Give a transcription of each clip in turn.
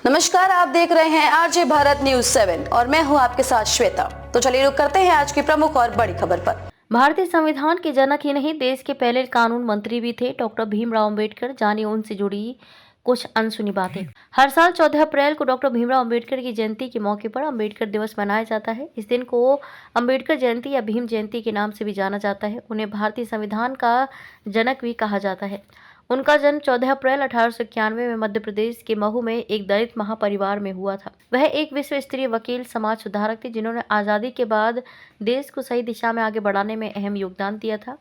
नमस्कार, आप देख रहे हैं आरजे भारत न्यूज 7 और मैं हूं आपके साथ श्वेता। तो चलिए रुक करते हैं आज की प्रमुख और बड़ी खबर पर। भारतीय संविधान के जनक ही नहीं, देश के पहले कानून मंत्री भी थे डॉक्टर भीमराव अंबेडकर। जानिए उनसे जुड़ी कुछ अनसुनी बातें। हर साल 14 अप्रैल को डॉक्टर भीमराव अंबेडकर की जयंती के मौके पर अंबेडकर दिवस मनाया जाता है। इस दिन को अंबेडकर जयंती या भीम जयंती के नाम से भी जाना जाता है। उन्हें भारतीय संविधान का जनक भी कहा जाता है। उनका जन्म 14 अप्रैल 1891 में मध्य प्रदेश के महू में एक दलित महापरिवार में हुआ था। वह एक विश्व स्तरीय वकील, समाज सुधारक थे जिन्होंने आज़ादी के बाद देश को सही दिशा में आगे बढ़ाने में अहम योगदान दिया था।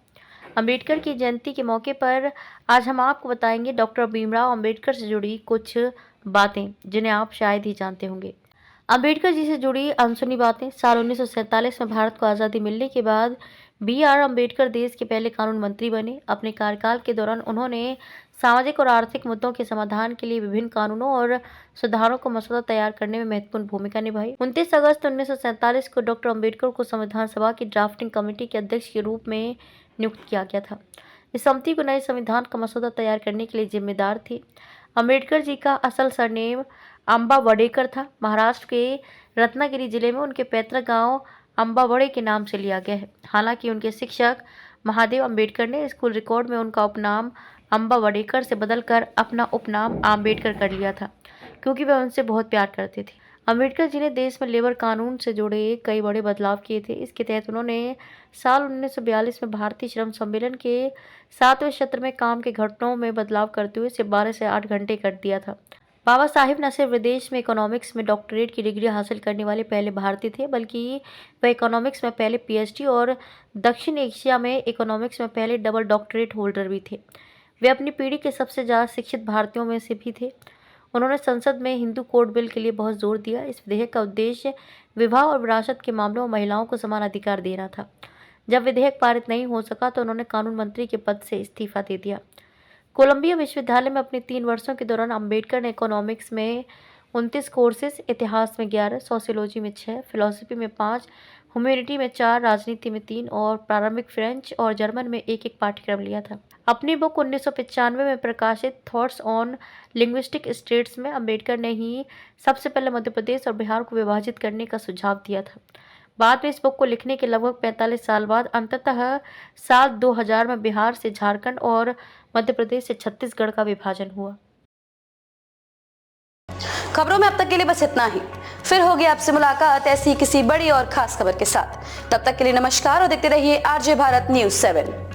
अंबेडकर की जयंती के मौके पर आज हम आपको बताएंगे डॉक्टर भीमराव अंबेडकर से जुड़ी कुछ बातें जिन्हें आप शायद ही जानते होंगे। अंबेडकर जी से जुड़ी अनसुनी बातें। साल 1947 में भारत को आज़ादी मिलने के बाद B.R. अंबेडकर देश के पहले कानून मंत्री बने। अपने कार्यकाल के दौरान उन्होंने सामाजिक और आर्थिक मुद्दों के समाधान के लिए विभिन्न कानूनों और सुधारों को मसौदा तैयार करने में महत्वपूर्ण भूमिका निभाई। 29 अगस्त 1947 को डॉक्टर अंबेडकर को संविधान सभा की ड्राफ्टिंग कमेटी के अध्यक्ष के रूप में नियुक्त किया गया था। इस समिति को नए संविधान का मसौदा तैयार करने के लिए जिम्मेदार थी। अंबेडकर जी का असल सरनेम अंबावडेकर था। महाराष्ट्र के रत्नागिरी जिले में उनके पैतृक गांव अंबावड़े के नाम से लिया गया है। हालांकि उनके शिक्षक महादेव अंबेडकर ने स्कूल रिकॉर्ड में उनका उपनाम अंबावडेकर से बदलकर अपना उपनाम आम्बेडकर कर लिया था, क्योंकि वह उनसे बहुत प्यार करते थे। अंबेडकर जी ने देश में लेबर कानून से जुड़े कई बड़े बदलाव किए थे। इसके तहत उन्होंने साल 1942 में भारतीय श्रम सम्मेलन के 7वें सत्र में काम के घंटों में बदलाव करते हुए इसे 12 से 8 घंटे कर दिया था। बाबा साहिब न सिर्फ विदेश में इकोनॉमिक्स में डॉक्टरेट की डिग्री हासिल करने वाले पहले भारतीय थे, बल्कि वह इकोनॉमिक्स में पहले PhD और दक्षिण एशिया में इकोनॉमिक्स में पहले डबल डॉक्टरेट होल्डर भी थे। वे अपनी पीढ़ी के सबसे ज़्यादा शिक्षित भारतीयों में से भी थे। उन्होंने संसद में हिंदू कोड बिल के लिए बहुत जोर दिया। इस विधेयक का उद्देश्य विवाह और विरासत के मामलों में महिलाओं को समान अधिकार देना था। जब विधेयक पारित नहीं हो सका तो उन्होंने कानून मंत्री के पद से इस्तीफा दे दिया। कोलंबिया विश्वविद्यालय में अपने 3 वर्षों के दौरान अंबेडकर ने इकोनॉमिक्स में 29 कोर्सेज, इतिहास में 11, सोशियोलॉजी में 6, फिलॉसफी में 5, ह्यूमैनिटी में 4, राजनीति में 3 और प्रारंभिक फ्रेंच और जर्मन में एक पाठ्यक्रम लिया था। अपनी बुक 1995 में प्रकाशित थॉट्स ऑन लिंग्विस्टिक स्टेट्स में अंबेडकर ने ही सबसे पहले मध्य प्रदेश और बिहार को विभाजित करने का सुझाव दिया था। बाद में इस बुक को लिखने के लगभग 45 साल बाद अंततः साल 2000 में बिहार से झारखंड और मध्य प्रदेश से छत्तीसगढ़ का विभाजन हुआ। खबरों में अब तक के लिए बस इतना ही। फिर होगी आपसे मुलाकात ऐसी किसी बड़ी और खास खबर के साथ। तब तक के लिए नमस्कार और देखते रहिए आरजे भारत न्यूज 7।